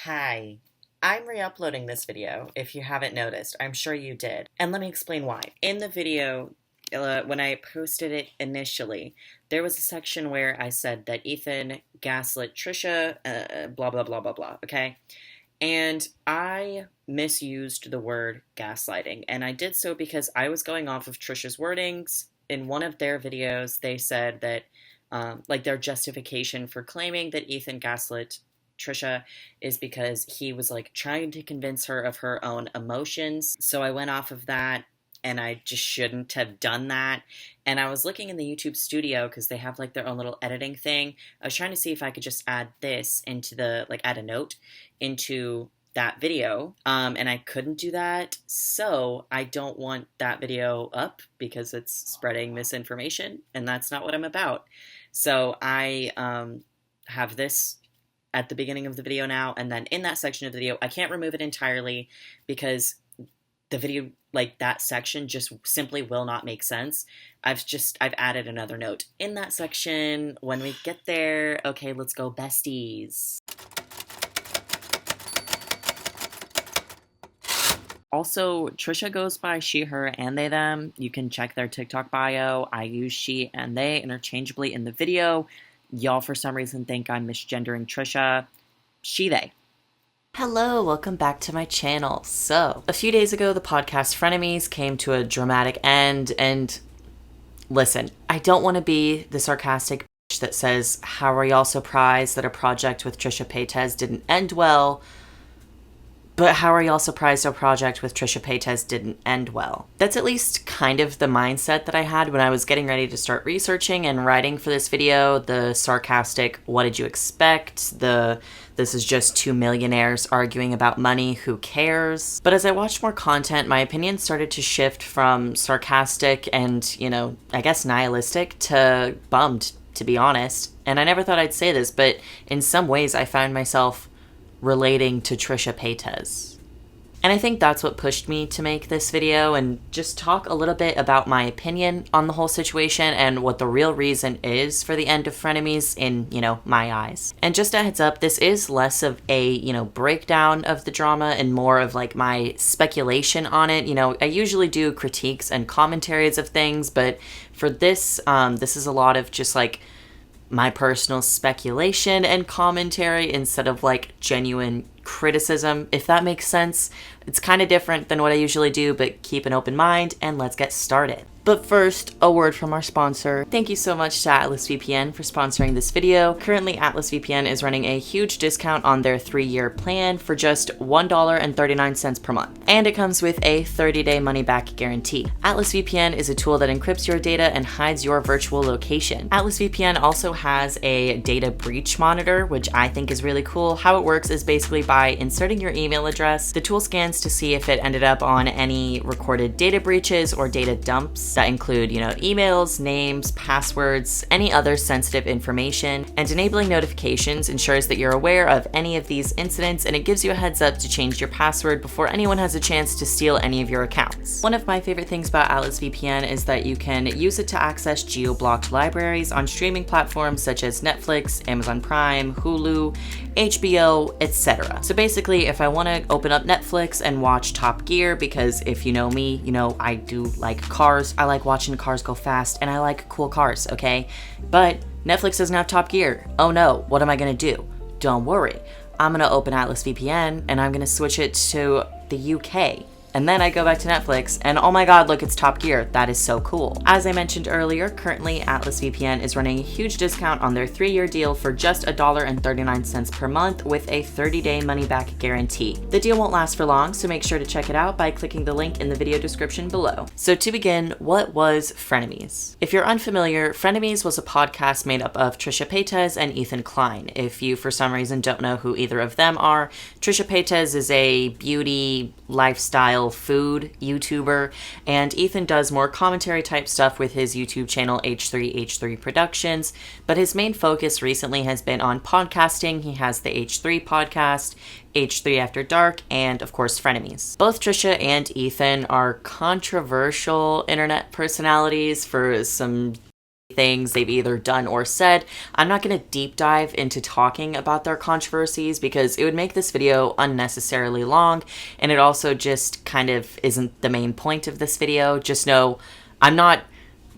Hi, I'm re-uploading this video, if you haven't noticed. I'm sure you did. And let me explain why. In the video, when I posted it initially, there was a section where I said that Ethan gaslit Trisha, blah, blah, blah, blah, blah, okay? And I misused the word gaslighting, and I did so because I was going off of Trisha's wordings. In one of their videos, they said that, their justification for claiming that Ethan gaslit Trisha is because he was like trying to convince her of her own emotions. So I went off of that and I just shouldn't have done that. And I was looking in the YouTube studio because they have like their own little editing thing. I was trying to see if I could just add this into add a note into that video. And I couldn't do that. So I don't want that video up because it's spreading misinformation and that's not what I'm about. So I have this at the beginning of the video now, and then in that section of the video, I can't remove it entirely because the video, like that section, just simply will not make sense. I've added another note in that section. When we get there, okay, let's go besties. Also, Trisha goes by she, her, and they, them. You can check their TikTok bio. I use she and they interchangeably in the video. Y'all, for some reason, think I'm misgendering Trisha. She, they. Hello, welcome back to my channel. So, a few days ago, the podcast Frenemies came to a dramatic end, and listen, I don't want to be the sarcastic bitch that says, how are y'all surprised that a project with Trisha Paytas didn't end well? But how are y'all surprised a project with Trisha Paytas didn't end well? That's at least kind of the mindset that I had when I was getting ready to start researching and writing for this video. The sarcastic, what did you expect? This is just two millionaires arguing about money, who cares? But as I watched more content, my opinion started to shift from sarcastic and, I guess nihilistic to bummed, to be honest. And I never thought I'd say this, but in some ways I found myself relating to Trisha Paytas. And I think that's what pushed me to make this video and just talk a little bit about my opinion on the whole situation and what the real reason is for the end of Frenemies in, my eyes. And just a heads up, this is less of a, breakdown of the drama and more of like my speculation on it. I usually do critiques and commentaries of things, but for this, this is a lot of just like my personal speculation and commentary instead of like genuine criticism, if that makes sense. It's kind of different than what I usually do, but keep an open mind and let's get started. But first, a word from our sponsor. Thank you so much to Atlas VPN for sponsoring this video. Currently, Atlas VPN is running a huge discount on their 3-year plan for just $1.39 per month. And it comes with a 30-day money-back guarantee. Atlas VPN is a tool that encrypts your data and hides your virtual location. Atlas VPN also has a data breach monitor, which I think is really cool. How it works is basically by inserting your email address, the tool scans to see if it ended up on any recorded data breaches or data dumps that include, emails, names, passwords, any other sensitive information, and enabling notifications ensures that you're aware of any of these incidents, and it gives you a heads up to change your password before anyone has a chance to steal any of your accounts. One of my favorite things about Atlas VPN is that you can use it to access geo-blocked libraries on streaming platforms such as Netflix, Amazon Prime, Hulu, HBO, etc. So basically, if I want to open up Netflix and watch Top Gear, because if you know me, I do like cars. I like watching cars go fast, and I like cool cars, okay? But Netflix doesn't have Top Gear. Oh no, what am I gonna do? Don't worry. I'm gonna open Atlas VPN, and I'm gonna switch it to the UK. And then I go back to Netflix and oh my god, look, it's Top Gear. That is so cool. As I mentioned earlier, currently Atlas VPN is running a huge discount on their 3-year deal for just $1.39 per month with a 30-day money-back guarantee. The deal won't last for long, so make sure to check it out by clicking the link in the video description below. So to begin, what was Frenemies? If you're unfamiliar, Frenemies was a podcast made up of Trisha Paytas and Ethan Klein. If you for some reason don't know who either of them are, Trisha Paytas is a beauty, lifestyle, food YouTuber, and Ethan does more commentary type stuff with his YouTube channel H3 Productions, but his main focus recently has been on podcasting. He has the H3 podcast, H3 After Dark, and of course Frenemies. Both Trisha and Ethan are controversial internet personalities for some things they've either done or said. I'm not going to deep dive into talking about their controversies because it would make this video unnecessarily long, and it also just kind of isn't the main point of this video. Just know I'm not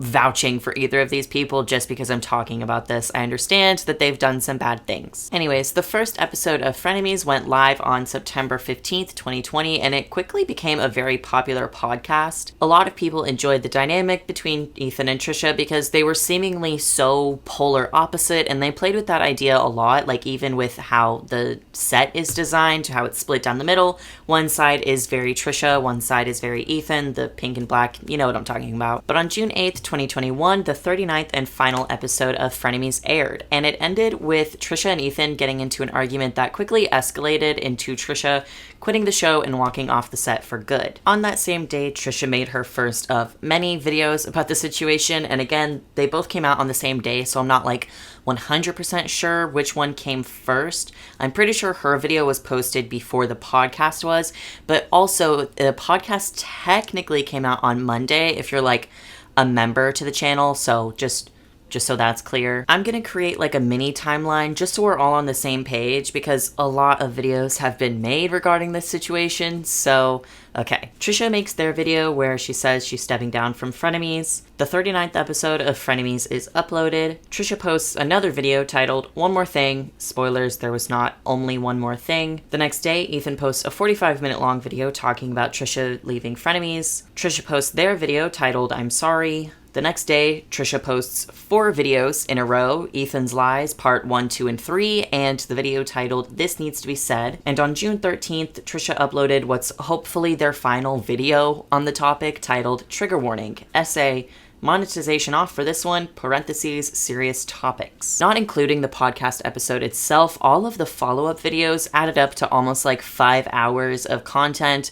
vouching for either of these people just because I'm talking about this. I understand that they've done some bad things. Anyways, the first episode of Frenemies went live on September 15th, 2020, and it quickly became a very popular podcast. A lot of people enjoyed the dynamic between Ethan and Trisha because they were seemingly so polar opposite, and they played with that idea a lot, like even with how the set is designed, how it's split down the middle. One side is very Trisha, one side is very Ethan, the pink and black, you know what I'm talking about. But on June 8th, 2021, the 39th and final episode of Frenemies aired, and it ended with Trisha and Ethan getting into an argument that quickly escalated into Trisha quitting the show and walking off the set for good. On that same day, Trisha made her first of many videos about the situation, and again, they both came out on the same day, so I'm not like 100% sure which one came first. I'm pretty sure her video was posted before the podcast was, but also the podcast technically came out on Monday if you're like a member to the channel, so just so that's clear. I'm gonna create like a mini timeline just so we're all on the same page because a lot of videos have been made regarding this situation. So, okay. Trisha makes their video where she says she's stepping down from Frenemies. The 39th episode of Frenemies is uploaded. Trisha posts another video titled One More Thing. Spoilers, there was not only one more thing. The next day, Ethan posts a 45-minute long video talking about Trisha leaving Frenemies. Trisha posts their video titled I'm Sorry. The next day, Trisha posts 4 videos in a row, Ethan's Lies, part 1, 2, and 3, and the video titled This Needs to Be Said. And on June 13th, Trisha uploaded what's hopefully their final video on the topic titled Trigger Warning, Essay, monetization off for this one, parentheses, serious topics. Not including the podcast episode itself, all of the follow-up videos added up to almost like 5 hours of content,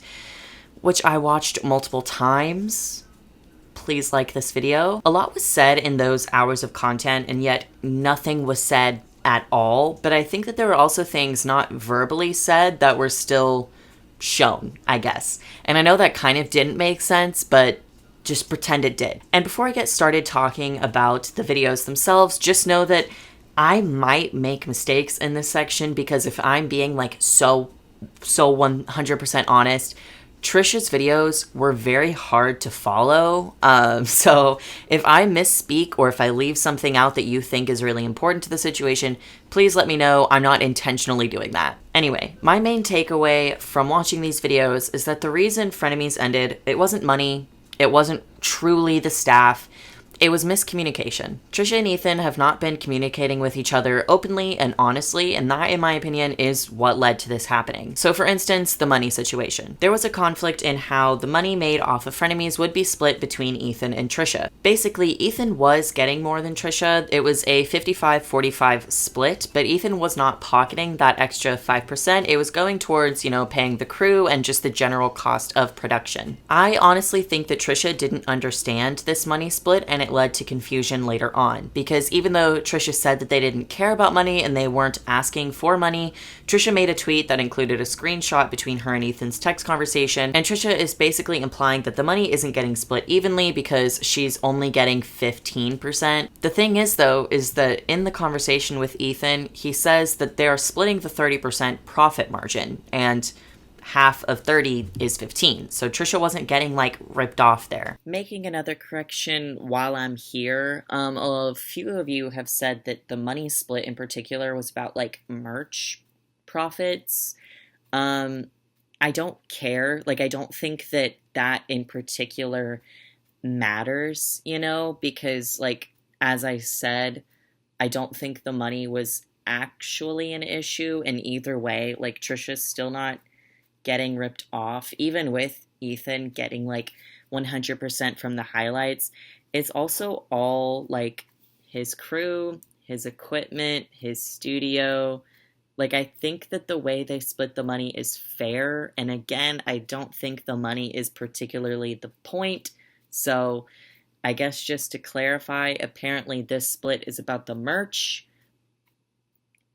which I watched multiple times. Please like this video. A lot was said in those hours of content, and yet nothing was said at all. But I think that there were also things not verbally said that were still shown, I guess. And I know that kind of didn't make sense, but just pretend it did. And before I get started talking about the videos themselves, just know that I might make mistakes in this section because if I'm being like so 100% honest, Trisha's videos were very hard to follow, so if I misspeak or if I leave something out that you think is really important to the situation, please let me know. I'm not intentionally doing that. Anyway, my main takeaway from watching these videos is that the reason Frenemies ended, it wasn't money, it wasn't truly the staff, it was miscommunication. Trisha and Ethan have not been communicating with each other openly and honestly, and that, in my opinion, is what led to this happening. So for instance, the money situation. There was a conflict in how the money made off of Frenemies would be split between Ethan and Trisha. Basically, Ethan was getting more than Trisha. It was a 55-45 split, but Ethan was not pocketing that extra 5%. It was going towards, paying the crew and just the general cost of production. I honestly think that Trisha didn't understand this money split, and it led to confusion later on, because even though Trisha said that they didn't care about money and they weren't asking for money, Trisha made a tweet that included a screenshot between her and Ethan's text conversation, and Trisha is basically implying that the money isn't getting split evenly because she's only getting 15%. The thing is, though, is that in the conversation with Ethan, he says that they're splitting the 30% profit margin, and half of 30 is 15. So Trisha wasn't getting ripped off there. Making another correction while I'm here, a few of you have said that the money split in particular was about merch profits. I don't care. I don't think that in particular matters, because as I said, I don't think the money was actually an issue, and either way, Trisha's still not getting ripped off, even with Ethan getting 100% from the highlights. It's also all his crew, his equipment, his studio. I think that the way they split the money is fair, and again, I don't think the money is particularly the point. So I guess just to clarify, apparently this split is about the merch.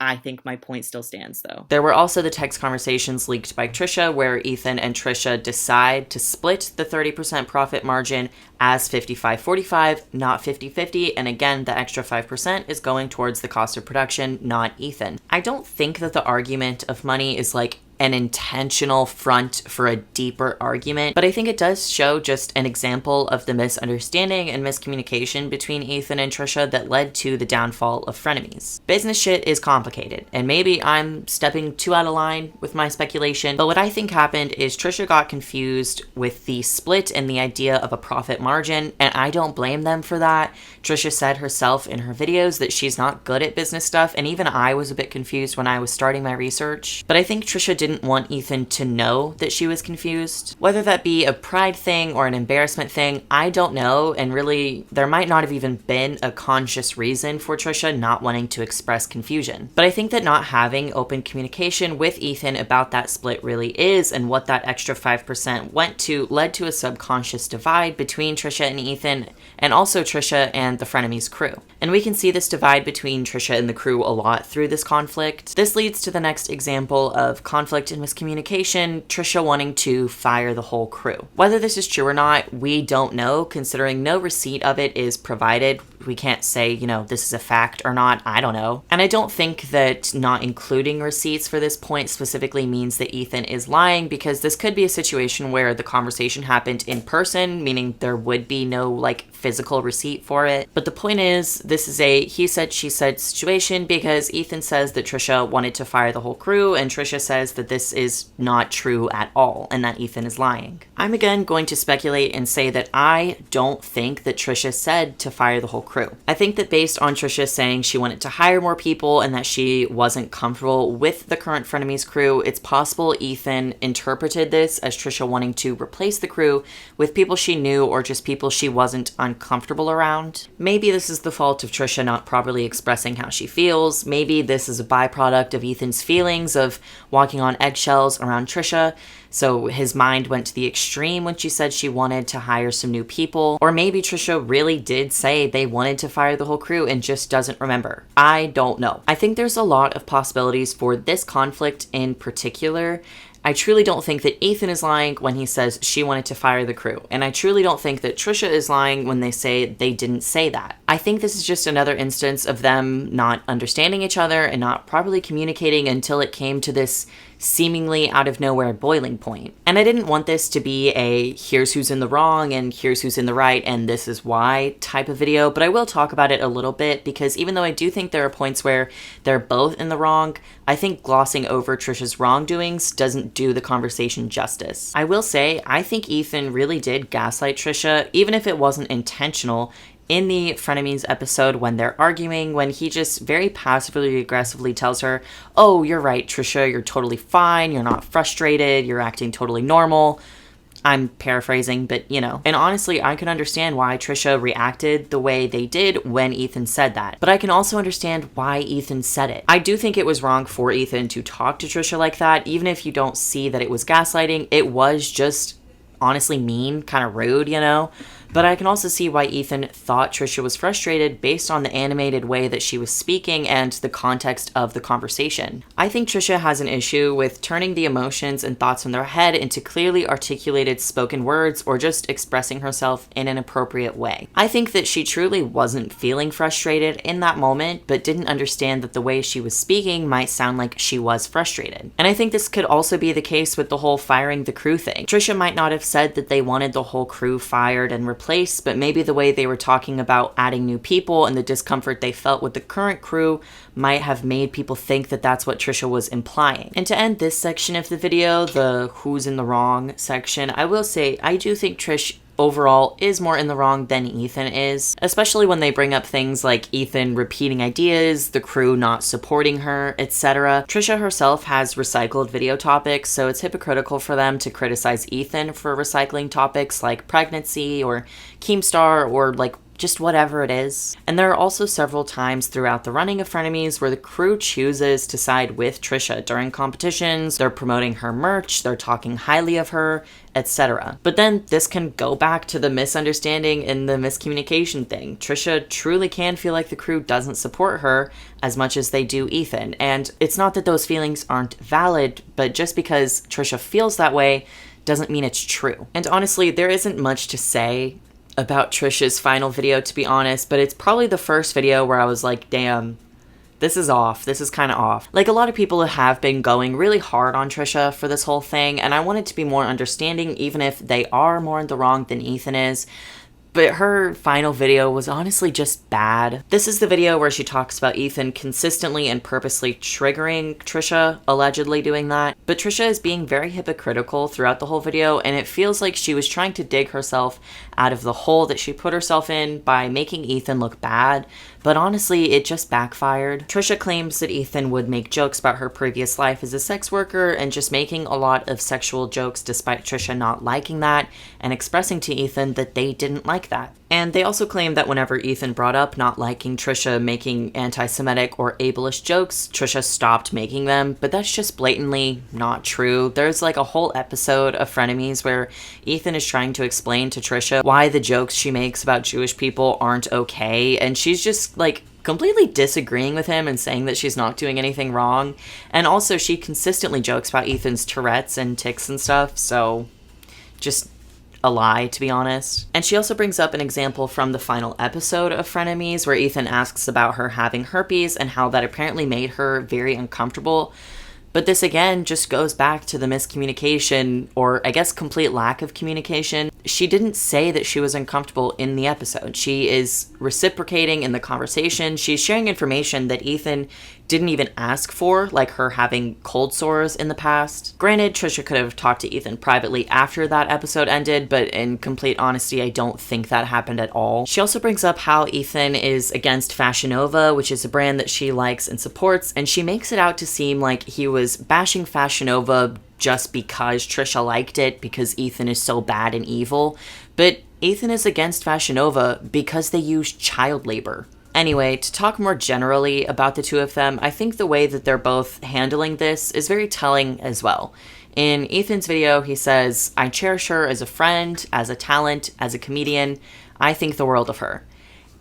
I think my point still stands, though. There were also the text conversations leaked by Trisha where Ethan and Trisha decide to split the 30% profit margin as 55-45, not 50-50, and again, the extra 5% is going towards the cost of production, not Ethan. I don't think that the argument of money is like an intentional front for a deeper argument, but I think it does show just an example of the misunderstanding and miscommunication between Ethan and Trisha that led to the downfall of Frenemies. Business shit is complicated, and maybe I'm stepping too out of line with my speculation, but what I think happened is Trisha got confused with the split and the idea of a profit margin, and I don't blame them for that. Trisha said herself in her videos that she's not good at business stuff, and even I was a bit confused when I was starting my research, but I think Trisha didn't want Ethan to know that she was confused. Whether that be a pride thing or an embarrassment thing, I don't know, and really, there might not have even been a conscious reason for Trisha not wanting to express confusion. But I think that not having open communication with Ethan about that split really is, and what that extra 5% went to, led to a subconscious divide between Trisha and Ethan, and also Trisha and the Frenemies crew. And we can see this divide between Trisha and the crew a lot through this conflict. This leads to the next example of conflict and miscommunication, Trisha wanting to fire the whole crew. Whether this is true or not, we don't know, considering no receipt of it is provided. We can't say, this is a fact or not, I don't know. And I don't think that not including receipts for this point specifically means that Ethan is lying, because this could be a situation where the conversation happened in person, meaning there would be no, physical receipt for it. But the point is, this is a he said, she said situation, because Ethan says that Trisha wanted to fire the whole crew, and Trisha says that this is not true at all, and that Ethan is lying. I'm again going to speculate and say that I don't think that Trisha said to fire the whole crew. I think that based on Trisha saying she wanted to hire more people and that she wasn't comfortable with the current Frenemies crew, it's possible Ethan interpreted this as Trisha wanting to replace the crew with people she knew or just people she wasn't uncomfortable around. Maybe this is the fault of Trisha not properly expressing how she feels. Maybe this is a byproduct of Ethan's feelings of walking on eggshells around Trisha, so his mind went to the extreme when she said she wanted to hire some new people. Or maybe Trisha really did say they wanted to fire the whole crew and just doesn't remember. I don't know. I think there's a lot of possibilities for this conflict in particular. I truly don't think that Ethan is lying when he says she wanted to fire the crew, and I truly don't think that Trisha is lying when they say they didn't say that. I think this is just another instance of them not understanding each other and not properly communicating until it came to this seemingly out of nowhere boiling point. And I didn't want this to be a here's who's in the wrong and here's who's in the right and this is why type of video, but I will talk about it a little bit, because even though I do think there are points where they're both in the wrong, I think glossing over Trisha's wrongdoings doesn't do the conversation justice. I will say, I think Ethan really did gaslight Trisha, even if it wasn't intentional, in the Frenemies episode when they're arguing, when he just very passively aggressively tells her, oh, you're right, Trisha, you're totally fine, you're not frustrated, you're acting totally normal. I'm paraphrasing, but And honestly, I can understand why Trisha reacted the way they did when Ethan said that. But I can also understand why Ethan said it. I do think it was wrong for Ethan to talk to Trisha like that, even if you don't see that it was gaslighting. It was just honestly mean, kind of rude, But I can also see why Ethan thought Trisha was frustrated based on the animated way that she was speaking and the context of the conversation. I think Trisha has an issue with turning the emotions and thoughts in their head into clearly articulated spoken words or just expressing herself in an appropriate way. I think that she truly wasn't feeling frustrated in that moment, but didn't understand that the way she was speaking might sound like she was frustrated. And I think this could also be the case with the whole firing the crew thing. Trisha might not have said that they wanted the whole crew fired and replaced, but maybe the way they were talking about adding new people and the discomfort they felt with the current crew might have made people think that that's what Trisha was implying. And to end this section of the video, the who's in the wrong section, I will say I do think Trish overall is more in the wrong than Ethan is, especially when they bring up things like Ethan repeating ideas, the crew not supporting her, etc. Trisha herself has recycled video topics, so it's hypocritical for them to criticize Ethan for recycling topics like pregnancy or Keemstar or just whatever it is. And there are also several times throughout the running of Frenemies where the crew chooses to side with Trisha during competitions, they're promoting her merch, they're talking highly of her, etc. But then this can go back to the misunderstanding and the miscommunication thing. Trisha truly can feel like the crew doesn't support her as much as they do Ethan, and it's not that those feelings aren't valid, but just because Trisha feels that way doesn't mean it's true. And honestly, there isn't much to say about Trisha's final video, to be honest, but it's probably the first video where I was like, damn, this is off. This is kind of off. Like, a lot of people have been going really hard on Trisha for this whole thing, and I wanted to be more understanding, even if they are more in the wrong than Ethan is. But her final video was honestly just bad. This is the video where she talks about Ethan consistently and purposely triggering Trisha, allegedly doing that. But Trisha is being very hypocritical throughout the whole video, and it feels like she was trying to dig herself out of the hole that she put herself in by making Ethan look bad. But honestly, it just backfired. Trisha claims that Ethan would make jokes about her previous life as a sex worker and just making a lot of sexual jokes despite Trisha not liking that and expressing to Ethan that they didn't like that. And they also claim that whenever Ethan brought up not liking Trisha making anti-Semitic or ableist jokes, Trisha stopped making them, but that's just blatantly not true. There's like a whole episode of Frenemies where Ethan is trying to explain to Trisha why the jokes she makes about Jewish people aren't okay, and she's just like completely disagreeing with him and saying that she's not doing anything wrong. And also she consistently jokes about Ethan's Tourette's and tics and stuff, so just a lie, to be honest. And she also brings up an example from the final episode of Frenemies where Ethan asks about her having herpes and how that apparently made her very uncomfortable. But this again just goes back to the miscommunication, or I guess complete lack of communication. She didn't say that she was uncomfortable in the episode. She is reciprocating in the conversation. She's sharing information that Ethan didn't even ask for, like her having cold sores in the past. Granted, Trisha could have talked to Ethan privately after that episode ended, but in complete honesty, I don't think that happened at all. She also brings up how Ethan is against Fashion Nova, which is a brand that she likes and supports, and she makes it out to seem like he was bashing Fashion Nova just because Trisha liked it, because Ethan is so bad and evil. But Ethan is against Fashion Nova because they use child labor. Anyway, to talk more generally about the two of them, I think the way that they're both handling this is very telling as well. In Ethan's video, he says, "I cherish her as a friend, as a talent, as a comedian. I think the world of her."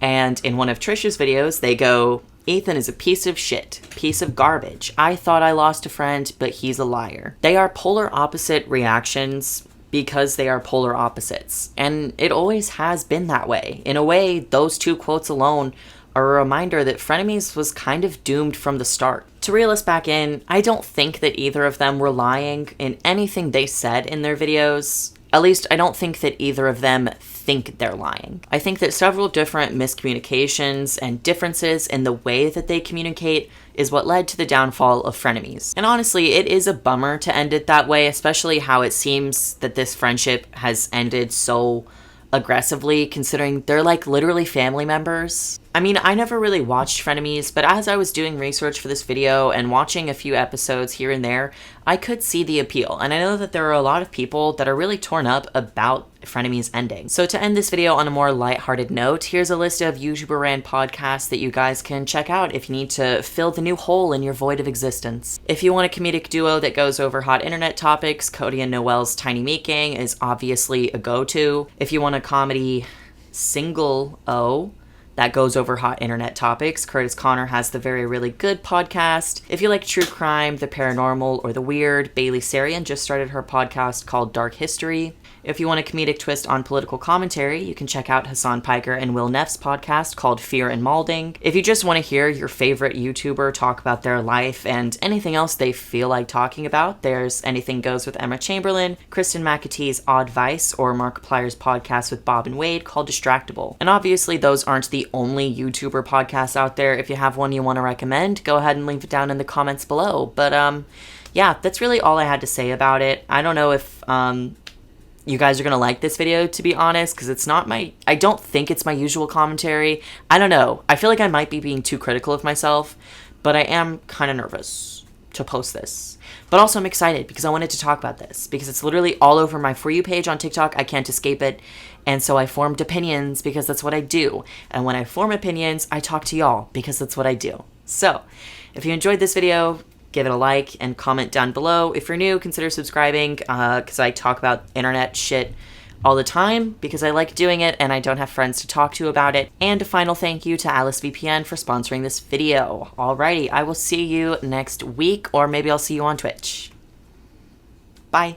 And in one of Trisha's videos, they go, "Ethan is a piece of shit, piece of garbage. I thought I lost a friend, but he's a liar." They are polar opposite reactions because they are polar opposites. And it always has been that way. In a way, those two quotes alone are a reminder that Frenemies was kind of doomed from the start. To reel us back in, I don't think that either of them were lying in anything they said in their videos. At least, I don't think that either of them think they're lying. I think that several different miscommunications and differences in the way that they communicate is what led to the downfall of Frenemies. And honestly, it is a bummer to end it that way, especially how it seems that this friendship has ended so aggressively, considering they're like literally family members. I mean, I never really watched Frenemies, but as I was doing research for this video and watching a few episodes here and there, I could see the appeal. And I know that there are a lot of people that are really torn up about Frenemies ending. So to end this video on a more lighthearted note, here's a list of YouTuber ran podcasts that you guys can check out if you need to fill the new hole in your void of existence. If you want a comedic duo that goes over hot internet topics, Cody and Noelle's Tiny Meat Gang is obviously a go-to. If you want a comedy single O that goes over hot internet topics, Curtis Connor has the Very Really Good podcast. If you like true crime, the paranormal, or the weird, Bailey Sarian just started her podcast called Dark History. If you want a comedic twist on political commentary, you can check out Hassan Piker and Will Neff's podcast called Fear and Malding. If you just want to hear your favorite YouTuber talk about their life and anything else they feel like talking about, there's Anything Goes with Emma Chamberlain, Kristen McAtee's Odd Vice, or Markiplier's podcast with Bob and Wade called Distractable. And obviously those aren't the only YouTuber podcasts out there. If you have one you want to recommend, go ahead and leave it down in the comments below. But yeah, that's really all I had to say about it. I don't know if you guys are going to like this video, to be honest, because it's not I don't think it's my usual commentary. I don't know. I feel like I might be being too critical of myself, but I am kind of nervous. to post this. But also I'm excited because I wanted to talk about this because it's literally all over my For You page on TikTok. I can't escape it. And so I formed opinions because that's what I do. And when I form opinions, I talk to y'all because that's what I do. So if you enjoyed this video, give it a like and comment down below. If you're new, consider subscribing because I talk about internet shit all the time because I like doing it and I don't have friends to talk to about it. And a final thank you to Alice VPN for sponsoring this video. Alrighty, I will see you next week, or maybe I'll see you on Twitch. Bye.